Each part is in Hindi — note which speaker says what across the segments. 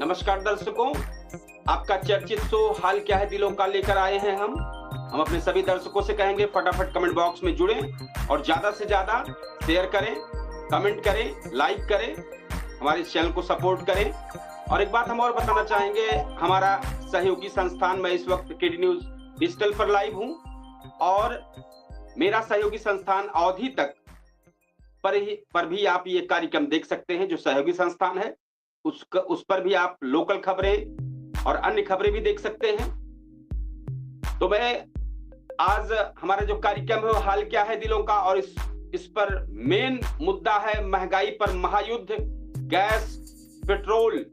Speaker 1: नमस्कार दर्शकों, आपका चर्चित शो हाल क्या है दिलों का लेकर आए हैं हम अपने सभी दर्शकों से कहेंगे फटाफट कमेंट बॉक्स में जुड़ें और ज्यादा से ज्यादा शेयर करें, कमेंट करें, लाइक करें, हमारे चैनल को सपोर्ट करें। और एक बात हम और बताना चाहेंगे, हमारा सहयोगी संस्थान, मैं इस वक्त केडी न्यूज डिजिटल पर लाइव हूं और मेरा सहयोगी संस्थान अवधि तक पर भी आप ये कार्यक्रम देख सकते हैं। जो सहयोगी संस्थान है उस पर भी आप लोकल खबरें और अन्य खबरें भी देख सकते हैं। तो मैं आज हमारा जो कार्यक्रम है वो हाल क्या है दिलों का, और इस पर मेन मुद्दा है महंगाई पर महायुद्ध, गैस पेट्रोल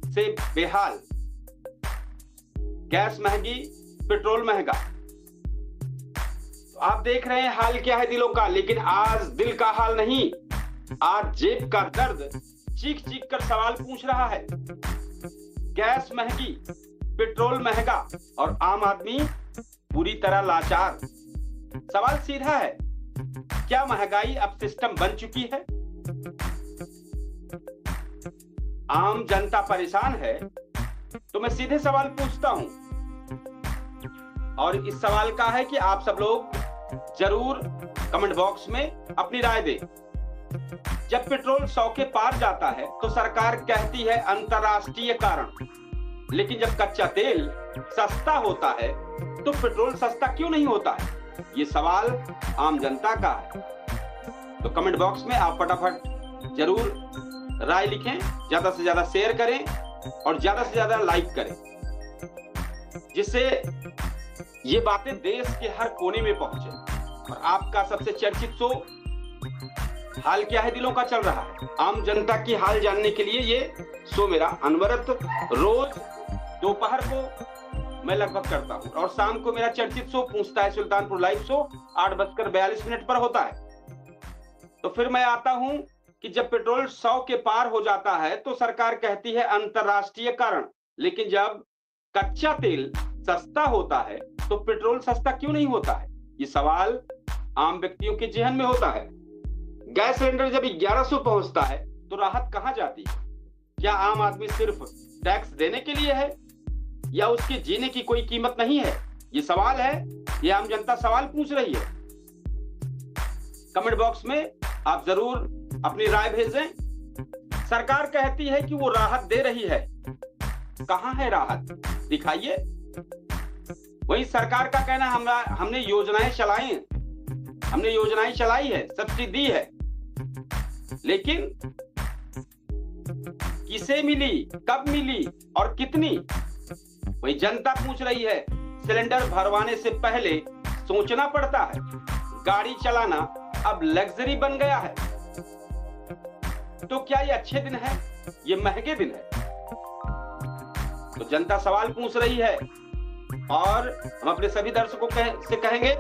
Speaker 1: से बेहाल, गैस महंगी, पेट्रोल महंगा। तो आप देख रहे हैं हाल क्या है दिलों का, लेकिन आज दिल का हाल नहीं, आज जेब का दर्द चीख चीख कर सवाल पूछ रहा है। गैस महंगी, पेट्रोल महंगा और आम आदमी पूरी तरह लाचार। सवाल सीधा है, क्या महंगाई अब सिस्टम बन चुकी है? आम जनता परेशान है, तो मैं सीधे सवाल पूछता हूं और इस सवाल का है कि आप सब लोग जरूर कमेंट बॉक्स में अपनी राय दें। जब पेट्रोल 100 के पार जाता है तो सरकार कहती है अंतरराष्ट्रीय कारण, लेकिन जब कच्चा तेल सस्ता होता है तो पेट्रोल सस्ता क्यों नहीं होता है? ये सवाल आम जनता का है। तो कमेंट बॉक्स में आप फटाफट जरूर राय लिखें, ज्यादा से ज्यादा शेयर करें और ज्यादा से ज्यादा लाइक करें, जिससे ये बातें देश के हर कोने में पहुंचे। और आपका सबसे चर्चित शो हाल क्या है दिलों का चल रहा है। आम जनता की हाल जानने के लिए ये शो मेरा अनवरत रोज दोपहर को मैं लगभग करता हूं और शाम को मेरा चर्चित शो पूछता है सुल्तानपुर लाइव शो 8:42 पर होता है। तो फिर मैं आता हूं कि जब पेट्रोल 100 के पार हो जाता है तो सरकार कहती है अंतरराष्ट्रीय कारण, लेकिन जब कच्चा तेल सस्ता होता है तो पेट्रोल सस्ता क्यों नहीं होता है? ये सवाल आम व्यक्तियों के जेहन में होता है। गैस सिलेंडर जब 1100 पहुंचता है तो राहत कहां जाती है? क्या आम आदमी सिर्फ टैक्स देने के लिए है या उसके जीने की कोई कीमत नहीं है? ये सवाल है, ये आम जनता सवाल पूछ रही है। कमेंट बॉक्स में आप जरूर अपनी राय भेजें। सरकार कहती है कि वो राहत दे रही है, कहां है राहत? दिखाइए। वही सरकार का कहना हमने योजनाएं चलाई है, सब्सिडी दी है, लेकिन किसे मिली, कब मिली और कितनी? वही जनता पूछ रही है। सिलेंडर भरवाने से पहले सोचना पड़ता है, गाड़ी चलाना अब लग्जरी बन गया है। तो क्या ये अच्छे दिन है, ये महंगे दिन है? तो जनता सवाल पूछ रही है और हम अपने सभी दर्शकों से कहेंगे,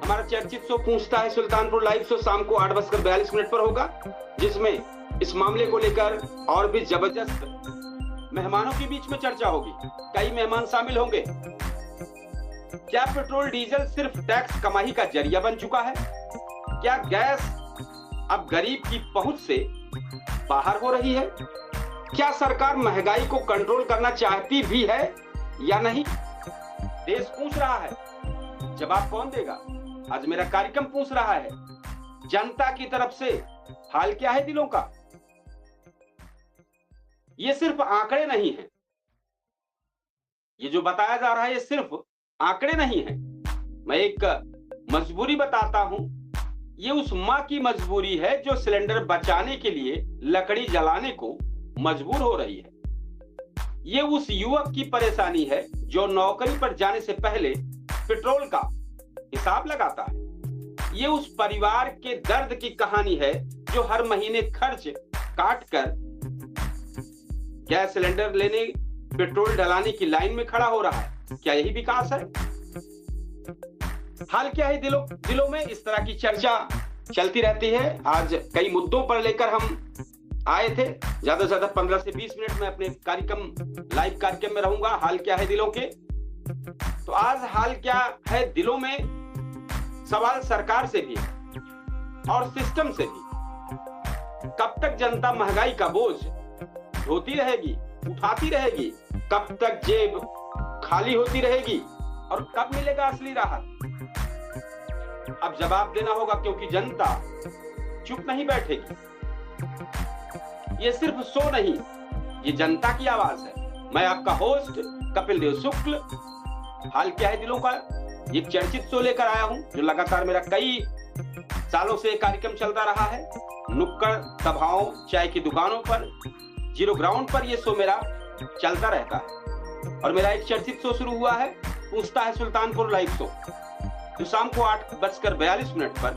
Speaker 1: हमारा चर्चित शो पूछता है सुल्तानपुर लाइव शो शाम को 8:42 पर होगा, जिसमें इस मामले को लेकर और भी जबरदस्त मेहमानों के बीच में चर्चा होगी। कई मेहमान शामिल होंगे। क्या पेट्रोल डीजल सिर्फ टैक्स कमाई का जरिया बन चुका है? क्या गैस अब गरीब की पहुंच से बाहर हो रही है? क्या सरकार महंगाई को कंट्रोल करना चाहती भी है या नहीं? देश पूछ रहा है, जवाब कौन देगा? आज मेरा कार्यक्रम पूछ रहा है जनता की तरफ से हाल क्या है दिलों का। ये सिर्फ आंकड़े नहीं है, ये जो बताया जा रहा है ये सिर्फ आंकड़े नहीं है। मैं एक मजबूरी बताता हूं, ये उस मां की मजबूरी है जो सिलेंडर बचाने के लिए लकड़ी जलाने को मजबूर हो रही है। ये उस युवक की परेशानी है जो नौकरी पर जाने से पहले पेट्रोल का हिसाब लगाता है। ये उस परिवार के दर्द की कहानी है जो हर महीने खर्च काट कर गैस सिलेंडर लेने, पेट्रोल डलाने की लाइन में खड़ा हो रहा है। क्या यही विकास है? हाल क्या है दिलों में इस तरह की चर्चा चलती रहती है। आज कई मुद्दों पर लेकर हम आए थे। ज्यादा से ज्यादा 15 से 20 मिनट में अपने लाइव कार्यक्रम में रहूंगा हाल क्या है दिलों के। तो आज हाल क्या है दिलों में सवाल सरकार से भी और सिस्टम से भी। कब तक जनता महंगाई का बोझ ढोती रहेगी? उठाती रहेगी? कब तक जेब खाली होती रहेगी और कब मिलेगा असली राहत? अब जवाब देना होगा, क्योंकि जनता चुप नहीं बैठेगी। ये सिर्फ शो नहीं, ये जनता की आवाज है। मैं आपका होस्ट कपिल देव शुक्ल हाल क्या है दिलों का एक चर्चित शो लेकर आया हूं, जो लगातार मेरा कई सालों से कार्यक्रम चलता रहा है। नुक्कड़ सभाओं, चाय की दुकानों पर, जीरो ग्राउंड पर यह शो मेरा चलता रहता है। और मेरा एक चर्चित शो शुरू हुआ है, पूछता है सुल्तानपुर लाइव शो, जो शाम को 8:42 पर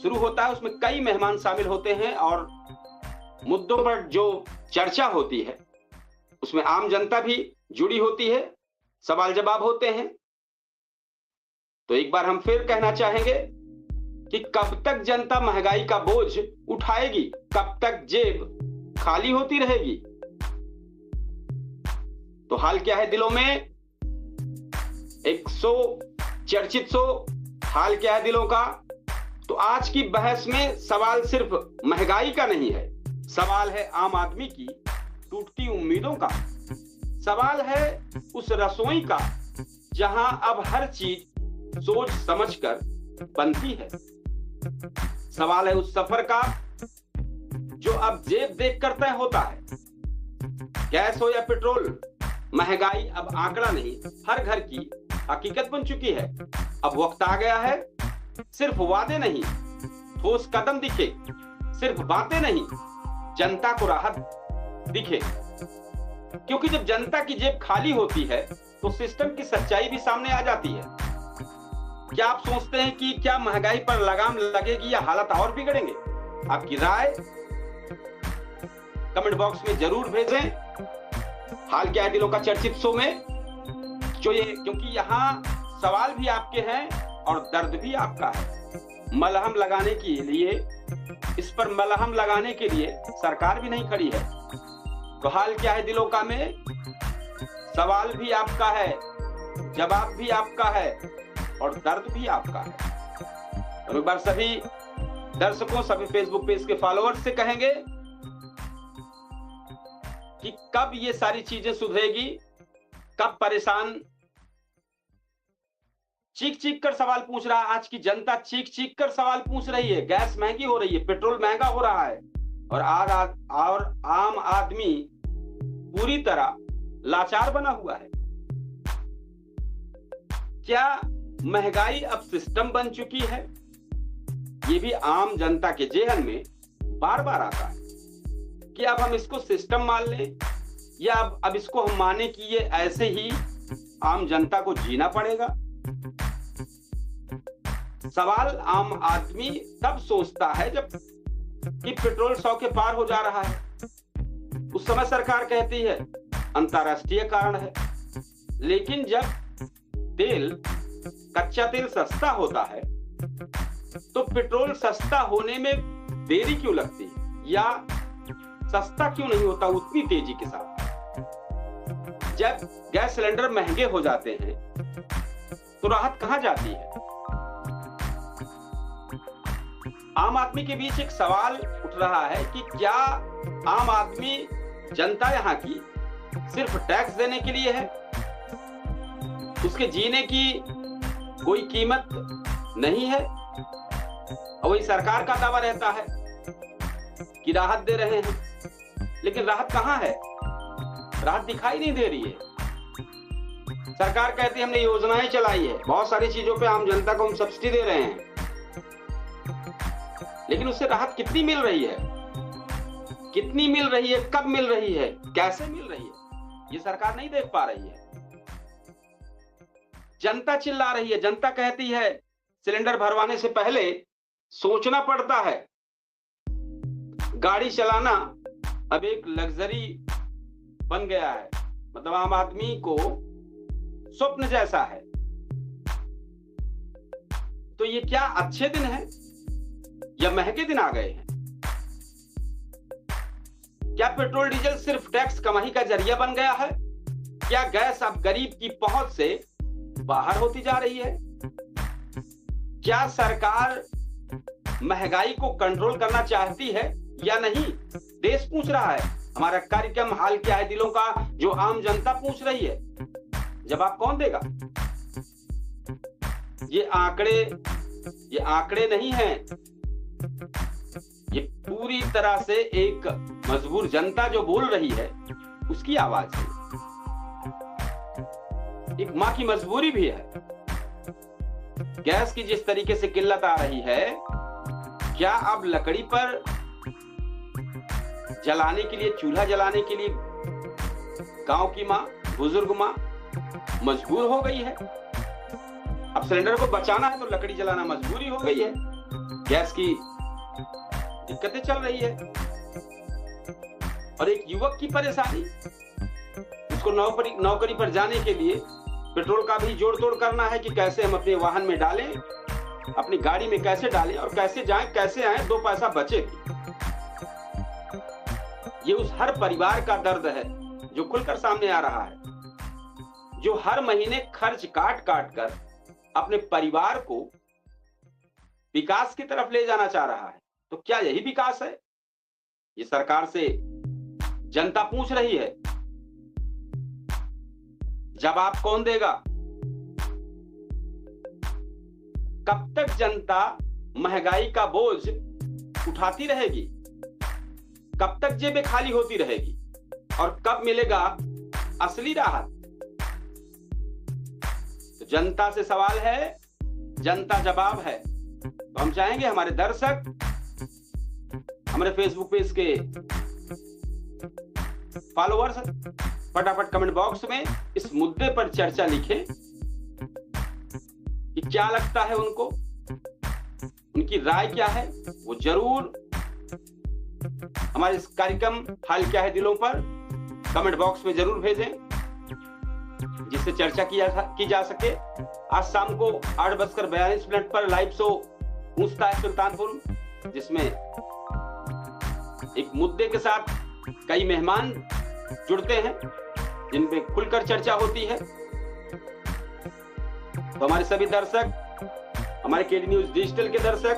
Speaker 1: शुरू होता है। उसमें कई मेहमान शामिल होते हैं और मुद्दों पर जो चर्चा होती है उसमें आम जनता भी जुड़ी होती है, सवाल जवाब होते हैं। तो एक बार हम फिर कहना चाहेंगे कि कब तक जनता महंगाई का बोझ उठाएगी? कब तक जेब खाली होती रहेगी? तो हाल क्या है दिलों में एक शो, चर्चित शो हाल क्या है दिलों का। तो आज की बहस में सवाल सिर्फ महंगाई का नहीं है, सवाल है आम आदमी की टूटती उम्मीदों का। सवाल है उस रसोई का जहां अब हर चीज सोच समझकर बनती है। सवाल है उस सफर का जो अब जेब देखकर तय होता है। गैस हो या पेट्रोल, महंगाई अब आंकड़ा नहीं, हर घर की हकीकत बन चुकी है। अब वक्त आ गया है, सिर्फ वादे नहीं, ठोस कदम दिखे, सिर्फ बातें नहीं, जनता को राहत दिखे। क्योंकि जब जनता की जेब खाली होती है तो सिस्टम की सच्चाई भी सामने आ जाती है। क्या आप सोचते हैं कि क्या महंगाई पर लगाम लगेगी या हालत और बिगड़ेंगे? आपकी राय कमेंट बॉक्स में जरूर भेजें। हाल क्या है दिलों का चर्चित शो में क्योंकि यहाँ सवाल भी आपके हैं और दर्द भी आपका है। मलहम लगाने के लिए, इस पर मलहम लगाने के लिए सरकार भी नहीं खड़ी है। तो हाल क्या है दिलों का में सवाल भी आपका है, जवाब भी आपका है और दर्द भी आपका है। और एक बार सभी दर्शकों, सभी फेसबुक पेज के फॉलोअर्स से कहेंगे कि कब ये सारी चीजें सुधरेगी, कब परेशान चीख चीख कर सवाल पूछ रहा है। आज की जनता चीख चीख कर सवाल पूछ रही है। गैस महंगी हो रही है, पेट्रोल महंगा हो रहा है और आम आदमी पूरी तरह लाचार बना हुआ है। क्या महंगाई अब सिस्टम बन चुकी है? ये भी आम जनता के जेहन में बार बार आता है कि अब हम इसको सिस्टम मान लें या अब इसको हम माने कि ये ऐसे ही आम जनता को जीना पड़ेगा। सवाल आम आदमी तब सोचता है जब कि पेट्रोल 100 के पार हो जा रहा है। उस समय सरकार कहती है अंतर्राष्ट्रीय कारण है, लेकिन जब कच्चा तेल सस्ता होता है तो पेट्रोल सस्ता होने में देरी क्यों लगती है या सस्ता क्यों नहीं होता उतनी तेजी के साथ? जब गैस सिलेंडर महंगे हो जाते हैं तो राहत कहां जाती है? आम आदमी के बीच एक सवाल उठ रहा है कि क्या आम आदमी, जनता यहाँ की सिर्फ टैक्स देने के लिए है? उसके जीने की कोई कीमत नहीं है? और वही सरकार का दावा रहता है कि राहत दे रहे हैं, लेकिन राहत कहां है? राहत दिखाई नहीं दे रही है। सरकार कहती है हमने योजनाएं चलाई है, बहुत सारी चीजों पे आम जनता को हम सब्सिडी दे रहे हैं, लेकिन उससे राहत कितनी मिल रही है? कितनी मिल रही है, कब मिल रही है, कैसे मिल रही है, ये सरकार नहीं देख पा रही है। जनता चिल्ला रही है, जनता कहती है सिलेंडर भरवाने से पहले सोचना पड़ता है। गाड़ी चलाना अब एक लग्जरी बन गया है, मतलब आम आदमी को स्वप्न जैसा है। तो ये क्या अच्छे दिन है या महंगे दिन आ गए हैं? क्या पेट्रोल डीजल सिर्फ टैक्स कमाई का जरिया बन गया है? क्या गैस अब गरीब की पहुंच से बाहर होती जा रही है? क्या सरकार महंगाई को कंट्रोल करना चाहती है या नहीं? देश पूछ रहा है। हमारा कार्यक्रम हाल क्या है दिलों का, जो आम जनता पूछ रही है, जवाब कौन देगा? ये आंकड़े नहीं हैं, ये पूरी तरह से एक मजबूर जनता जो बोल रही है उसकी आवाज है। एक मां की मजबूरी भी है। गैस की जिस तरीके से किल्लत आ रही है, क्या अब लकड़ी पर जलाने के लिए, चूल्हा जलाने के लिए गांव की मां, बुजुर्ग मां मजबूर हो गई है? अब सिलेंडर को बचाना है तो लकड़ी जलाना मजबूरी हो गई है। गैस की दिक्कतें चल रही है। और एक युवक की परेशानी, उसको नौकरी पर जाने के लिए पेट्रोल का भी जोड़ तोड़ करना है कि कैसे हम अपने वाहन में डालें, अपनी गाड़ी में कैसे डालें और कैसे जाएं, कैसे आएं, 2 पैसा बचे। ये उस हर परिवार का दर्द है जो खुलकर सामने आ रहा है, जो हर महीने खर्च काट कर अपने परिवार को विकास की तरफ ले जाना चाह रहा है। तो क्या यही विकास है? ये सरकार से जनता पूछ रही है, जवाब कौन देगा? कब तक जनता महंगाई का बोझ उठाती रहेगी? कब तक जेबें खाली होती रहेगी? और कब मिलेगा असली राहत? तो जनता से सवाल है, जनता जवाब है। तो हम चाहेंगे हमारे दर्शक हमारे फेसबुक पेज के फॉलोअर्स फटाफट कमेंट बॉक्स में इस मुद्दे पर चर्चा लिखें कि क्या लगता है उनको, उनकी राय क्या है। वो जरूर हमारे इस कार्यक्रम हाल क्या है दिलों पर कमेंट बॉक्स में जरूर भेजें, जिससे चर्चा की जा सके। आज शाम को 8:42 पर लाइव शो पूछता है सुल्तानपुर, जिसमें एक मुद्दे के साथ कई मेहमान जुड़ते हैं, जिनपे खुलकर चर्चा होती है। तो हमारे सभी दर्शक, हमारे केडी न्यूज डिजिटल के दर्शक,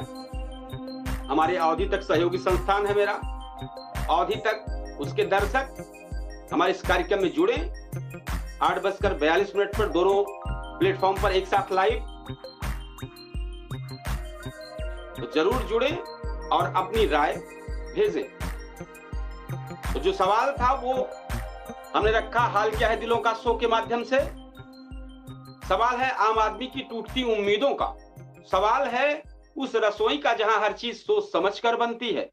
Speaker 1: हमारे अवधि तक सहयोगी संस्थान है मेरा, अवधि तक उसके दर्शक हमारे इस कार्यक्रम में जुड़े। 8:42 पर दोनों प्लेटफॉर्म पर एक साथ लाइव, तो जरूर जुड़े और अपनी राय भेजें। तो जो सवाल था वो हमने रखा हाल क्या है दिलों का शो के माध्यम से। सवाल है आम आदमी की टूटती उम्मीदों का, सवाल है उस रसोई का जहां हर चीज सोच समझकर बनती है,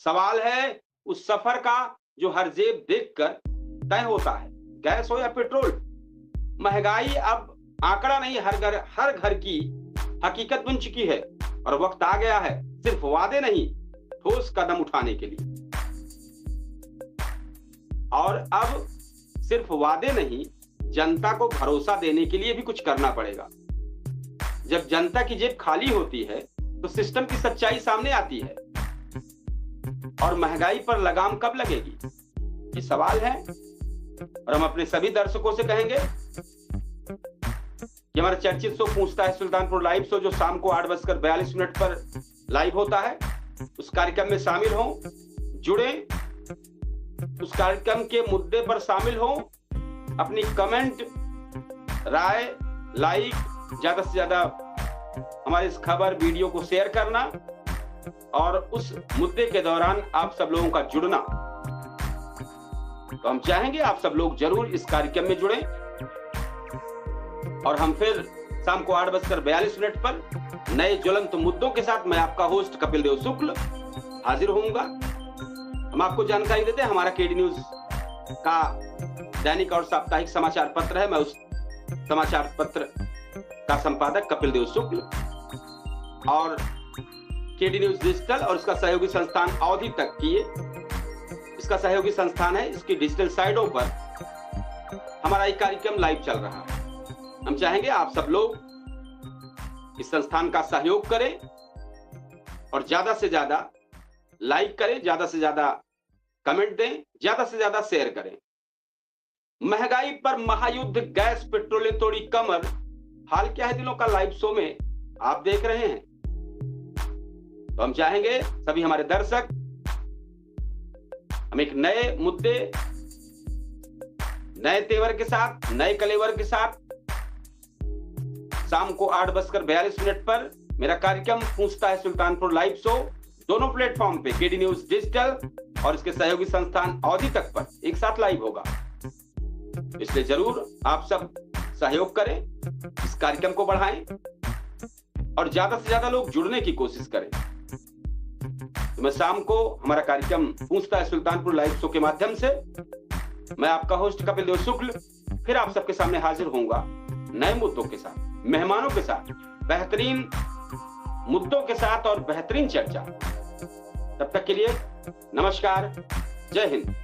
Speaker 1: सवाल है उस सफर का जो हर जेब देखकर तय होता है, गैस हो या पेट्रोल। महंगाई अब आंकड़ा नहीं, हर घर की हकीकत बन चुकी है और वक्त आ गया है सिर्फ वादे नहीं, ठोस कदम उठाने के लिए। और अब सिर्फ वादे नहीं, जनता को भरोसा देने के लिए भी कुछ करना पड़ेगा। जब जनता की जेब खाली होती है तो सिस्टम की सच्चाई सामने आती है। और महंगाई पर लगाम कब लगेगी, ये सवाल है। और हम अपने सभी दर्शकों से कहेंगे कि हमारा चर्चित शो पूछता है सुल्तानपुर लाइव शो, जो शाम को 8:42 पर लाइव होता है, उस कार्यक्रम में शामिल हों, जुड़े, उस कार्यक्रम के मुद्दे पर शामिल हों, अपनी कमेंट, राय, लाइक, ज्यादा से ज्यादा हमारे इस खबर वीडियो को शेयर करना और उस मुद्दे के दौरान आप सब लोगों का जुड़ना। तो हम चाहेंगे आप सब लोग जरूर इस कार्यक्रम में जुड़ें और हम फिर शाम को 8:42 पर नए ज्वलंत मुद्दों के साथ मैं आपका होस्ट कपिल देव शुक्ल हाजिर होऊंगा। हम आपको जानकारी देते हैं, हमारा केडी न्यूज का दैनिक और साप्ताहिक समाचार पत्र है। मैं उस समाचार पत्र का संपादक कपिल देव शुक्ल और केडी न्यूज डिजिटल और इसका सहयोगी संस्थान अवधि तक की इसका सहयोगी संस्थान है। इसकी डिजिटल साइटों पर हमारा एक कार्यक्रम लाइव चल रहा है। हम चाहेंगे आप सब लोग इस संस्थान का सहयोग करें और ज्यादा से ज्यादा लाइक करें, ज्यादा से ज्यादा कमेंट दें, ज्यादा से ज्यादा शेयर करें। महंगाई पर महायुद्ध, गैस पेट्रोल ने तोड़ी कमर, हाल क्या है दिलों का लाइव शो में आप देख रहे हैं। तो हम चाहेंगे सभी हमारे दर्शक हम एक नए मुद्दे, नए तेवर के साथ, नए कलेवर के साथ शाम को 8:42 पर मेरा कार्यक्रम पूछता है सुल्तानपुर लाइव शो दोनों प्लेटफॉर्म पे, केडी न्यूज डिजिटल और इसके सहयोगी संस्थान अवधि तक पर एक साथ लाइव होगा। इसलिए जरूर आप सब सहयोग करें, इस कार्यक्रम को बढ़ाएं और ज्यादा से ज्यादा लोग जुड़ने की कोशिश करें। तो मैं शाम को हमारा कार्यक्रम पूछता है सुल्तानपुर लाइव शो के माध्यम से मैं आपका होस्ट कपिल देव शुक्ल फिर आप सबके सामने हाजिर होऊंगा नए मुद्दों के साथ, मेहमानों के साथ, बेहतरीन मुद्दों के साथ और बेहतरीन चर्चा। तब तक के लिए नमस्कार, जय हिंद।